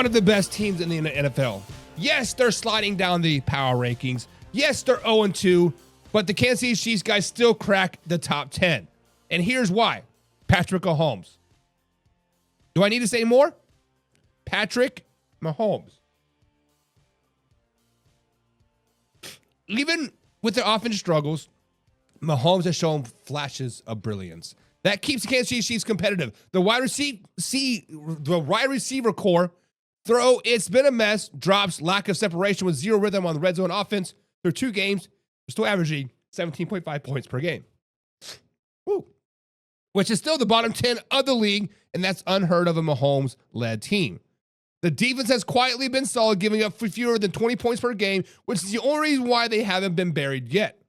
one of the best teams in the NFL. Yes, they're sliding down the power rankings. Yes, they're 0-2, but the Kansas City Chiefs guys still crack the top 10. And here's why. Patrick Mahomes. Do I need to say more? Patrick Mahomes. Even with their offense struggles, Mahomes has shown flashes of brilliance. That keeps the Kansas City Chiefs competitive. The wide receiver core throw, it's been a mess. Drops, lack of separation with zero rhythm on the red zone offense. Through 2 games, they're still averaging 17.5 points per game. Woo. Which is still the bottom 10 of the league, and that's unheard of a Mahomes-led team. The defense has quietly been solid, giving up fewer than 20 points per game, which is the only reason why they haven't been buried yet.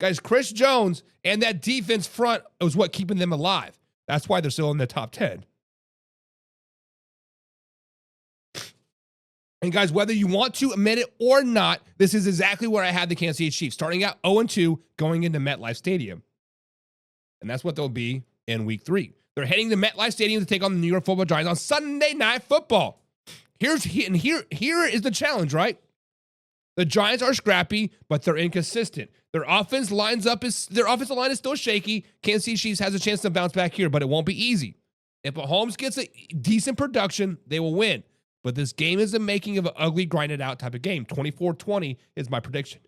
Guys, Chris Jones and that defense front was what keeping them alive. That's why they're still in the top 10. And guys, whether you want to admit it or not, this is exactly where I had the Kansas City Chiefs, starting out 0-2, going into MetLife Stadium. And that's what they'll be in week 3. They're heading to MetLife Stadium to take on the New York Football Giants on Sunday Night Football. Here is the challenge, right? The Giants are scrappy, but they're inconsistent. Their offensive line is still shaky. Kansas City Chiefs has a chance to bounce back here, but it won't be easy. If Mahomes gets a decent production, they will win. But this game is the making of an ugly, grinded out type of game. 24-20 is my prediction.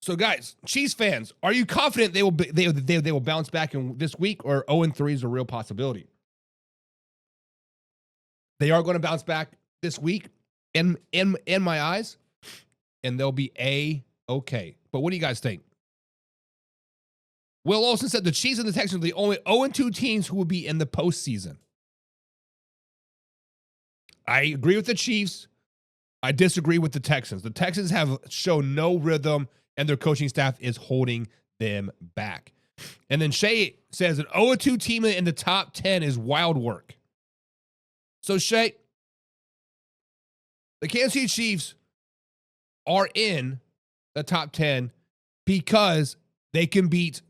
So, guys, Chiefs fans, are you confident they will bounce back in this week, or 0-3 is a real possibility? They are going to bounce back this week in my eyes, and they'll be A-okay. But what do you guys think? Will Olsen said the Chiefs and the Texans are the only 0-2 teams who will be in the postseason. I agree with the Chiefs. I disagree with the Texans. The Texans have shown no rhythm, and their coaching staff is holding them back. And then Shay says an 0-2 team in the top 10 is wild work. So, Shay, the Kansas City Chiefs are in the top 10 because they can beat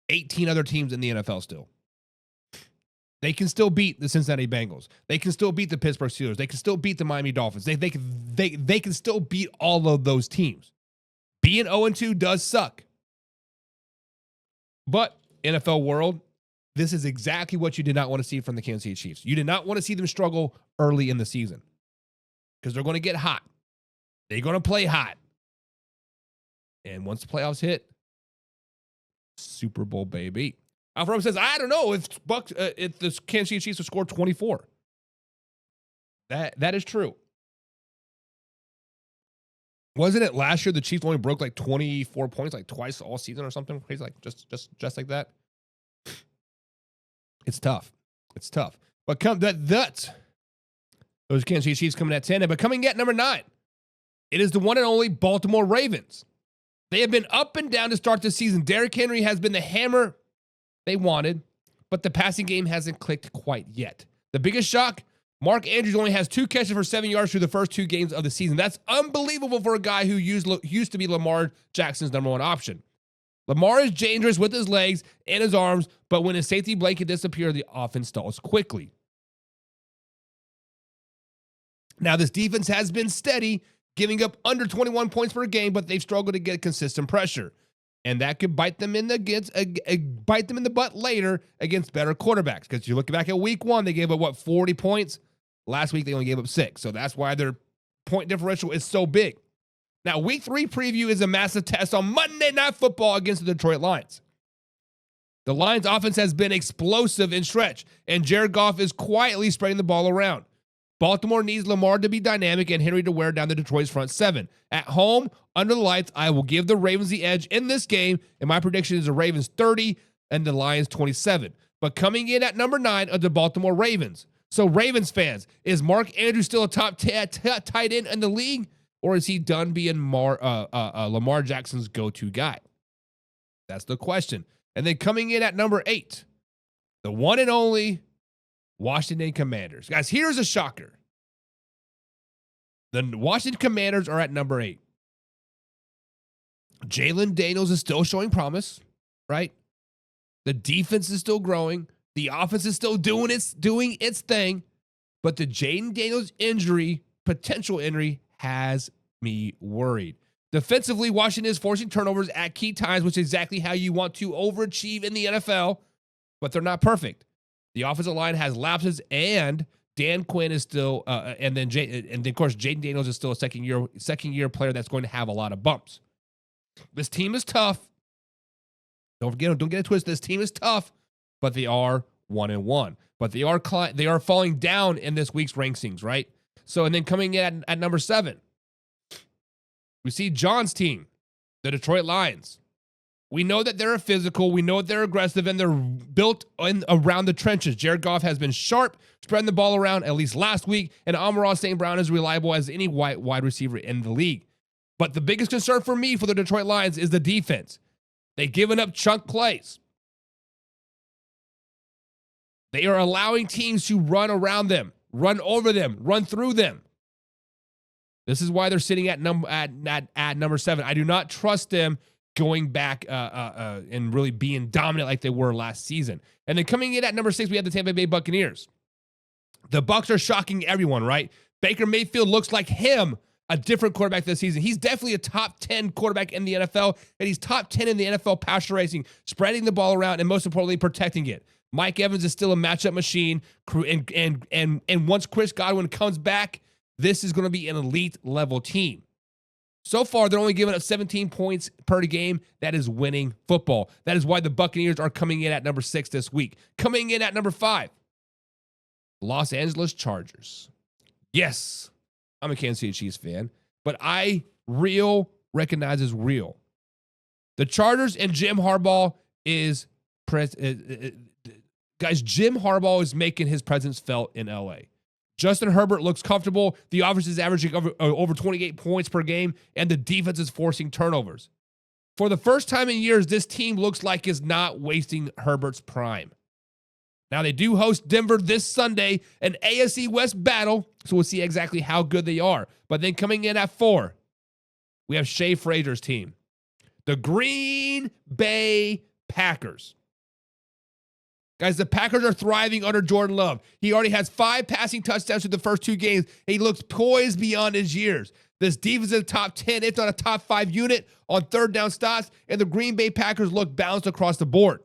18 other teams in the NFL still. They can still beat the Cincinnati Bengals. They can still beat the Pittsburgh Steelers. They can still beat the Miami Dolphins. They can still beat all of those teams. Being 0-2 does suck. But NFL world, this is exactly what you did not want to see from the Kansas City Chiefs. You did not want to see them struggle early in the season because they're going to get hot. They're going to play hot. And once the playoffs hit, Super Bowl, baby. Alfredo says, I don't know if the Kansas City Chiefs will score 24. That is true. Wasn't it last year the Chiefs only broke like 24 points like twice all season or something crazy, like just like that? It's tough. It's tough. But those Kansas City Chiefs coming at 10, but coming at number 9, it is the one and only Baltimore Ravens. They have been up and down to start the season. Derrick Henry has been the hammer they wanted, but the passing game hasn't clicked quite yet. The biggest shock, Mark Andrews only has 2 catches for 7 yards through the first 2 games of the season. That's unbelievable for a guy who used to be Lamar Jackson's number 1 option. Lamar is dangerous with his legs and his arms, but when his safety blanket disappears, the offense stalls quickly. Now, this defense has been steady, giving up under 21 points per game, but they've struggled to get consistent pressure. And that could bite them in the butt later against better quarterbacks. Because you look back at week 1, they gave up, 40 points? Last week, they only gave up 6. So that's why their point differential is so big. Now, week 3 preview is a massive test on Monday Night Football against the Detroit Lions. The Lions' offense has been explosive in stretch, and Jared Goff is quietly spreading the ball around. Baltimore needs Lamar to be dynamic and Henry to wear down the Detroit's front 7. At home, under the lights, I will give the Ravens the edge in this game, and my prediction is the Ravens 30 and the Lions 27. But coming in at number 9 are the Baltimore Ravens. So, Ravens fans, is Mark Andrews still a top tight end in the league? Or is he done being Lamar Jackson's go-to guy? That's the question. And then coming in at number 8, the one and only Washington Commanders. Guys, here's a shocker. The Washington Commanders are at number 8. Jalen Daniels is still showing promise, right? The defense is still growing. The offense is still doing its thing, but the Jaden Daniels potential injury, has me worried. Defensively, Washington is forcing turnovers at key times, which is exactly how you want to overachieve in the NFL, but they're not perfect. The offensive line has lapses, and Dan Quinn is still, and then of course Jaden Daniels is still a second year player that's going to have a lot of bumps. This team is tough. Don't get it twisted. This team is tough, but they are 1-1. But they are falling down in this week's rankings, right? So, and then coming in at number 7, we see John's team, the Detroit Lions. We know that they're physical. We know that they're aggressive, and they're built around the trenches. Jared Goff has been sharp, spreading the ball around, at least last week, and Amon-Ra St. Brown is reliable as any wide receiver in the league. But the biggest concern for me for the Detroit Lions is the defense. They've given up chunk plays. They are allowing teams to run around them, run over them, run through them. This is why they're sitting at number 7. I do not trust them going back and really being dominant like they were last season. And then coming in at number 6, we have the Tampa Bay Buccaneers. The Bucs are shocking everyone, right? Baker Mayfield looks like a different quarterback this season. He's definitely a top 10 quarterback in the NFL, and he's top 10 in the NFL passer racing, spreading the ball around, and most importantly, protecting it. Mike Evans is still a matchup machine, and once Chris Godwin comes back, this is going to be an elite level team. So far, they're only giving up 17 points per game. That is winning football. That is why the Buccaneers are coming in at number 6 this week. Coming in at number 5, Los Angeles Chargers. Yes, I'm a Kansas City Chiefs fan, but real recognizes real. The Chargers and Jim Harbaugh guys, Jim Harbaugh is making his presence felt in LA. Justin Herbert looks comfortable. The offense is averaging over 28 points per game, and the defense is forcing turnovers. For the first time in years, this team looks like it's not wasting Herbert's prime. Now, they do host Denver this Sunday, an AFC West battle, so we'll see exactly how good they are. But then coming in at 4, we have Shea Frazier's team, the Green Bay Packers. Guys, the Packers are thriving under Jordan Love. He already has 5 passing touchdowns through the first 2 games. He looks poised beyond his years. This defense is a top 10, if not a top 5 unit on third down stops, and the Green Bay Packers look balanced across the board.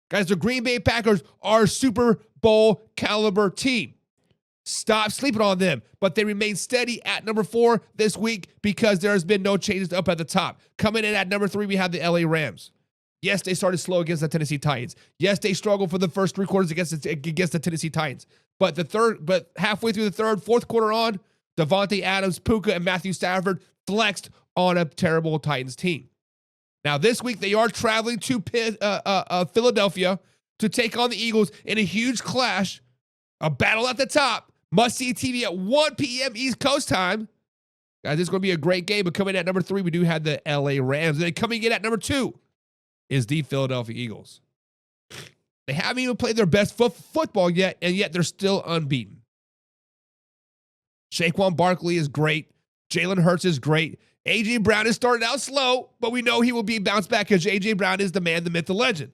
Guys, the Green Bay Packers are a Super Bowl caliber team. Stop sleeping on them, but they remain steady at number 4 this week because there has been no changes up at the top. Coming in at number 3, we have the LA Rams. Yes, they started slow against the Tennessee Titans. Yes, they struggled for the first 3 quarters against the Tennessee Titans. But halfway through the fourth quarter on, Devontae Adams, Puka, and Matthew Stafford flexed on a terrible Titans team. Now, this week, they are traveling to Philadelphia to take on the Eagles in a huge clash, a battle at the top. Must-see TV at 1 p.m. East Coast time. Guys, this is going to be a great game. But coming in at number 3, we do have the LA Rams. And then coming in at number 2 is the Philadelphia Eagles. They haven't even played their best football yet, and yet they're still unbeaten. Saquon Barkley is great. Jalen Hurts is great. A.J. Brown is starting out slow, but we know he will be bounced back because A.J. Brown is the man, the myth, the legend.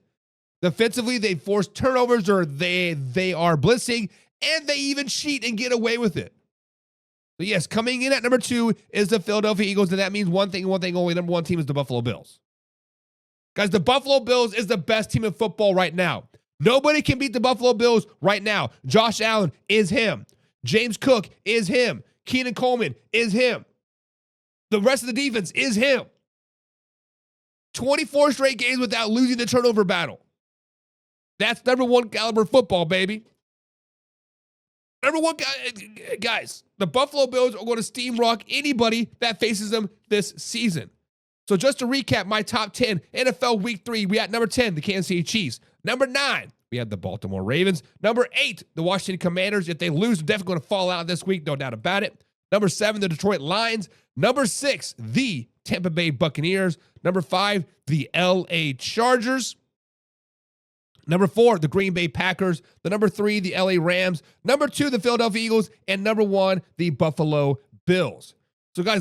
Defensively, they force turnovers or they are blitzing, and they even cheat and get away with it. So yes, coming in at number 2 is the Philadelphia Eagles, and that means one thing only. Number 1 team is the Buffalo Bills. Guys, the Buffalo Bills is the best team in football right now. Nobody can beat the Buffalo Bills right now. Josh Allen is him. James Cook is him. Keenan Coleman is him. The rest of the defense is him. 24 straight games without losing the turnover battle. That's number 1 caliber football, baby. Number 1, guys, the Buffalo Bills are going to steamrock anybody that faces them this season. So just to recap my top 10, NFL Week 3, we at number 10, the Kansas City Chiefs. Number 9, we have the Baltimore Ravens. Number 8, the Washington Commanders. If they lose, they're definitely going to fall out this week, no doubt about it. Number 7, the Detroit Lions. Number 6, the Tampa Bay Buccaneers. Number 5, the LA Chargers. Number 4, the Green Bay Packers. The number 3, the LA Rams. Number 2, the Philadelphia Eagles. And number 1, the Buffalo Bills. So guys,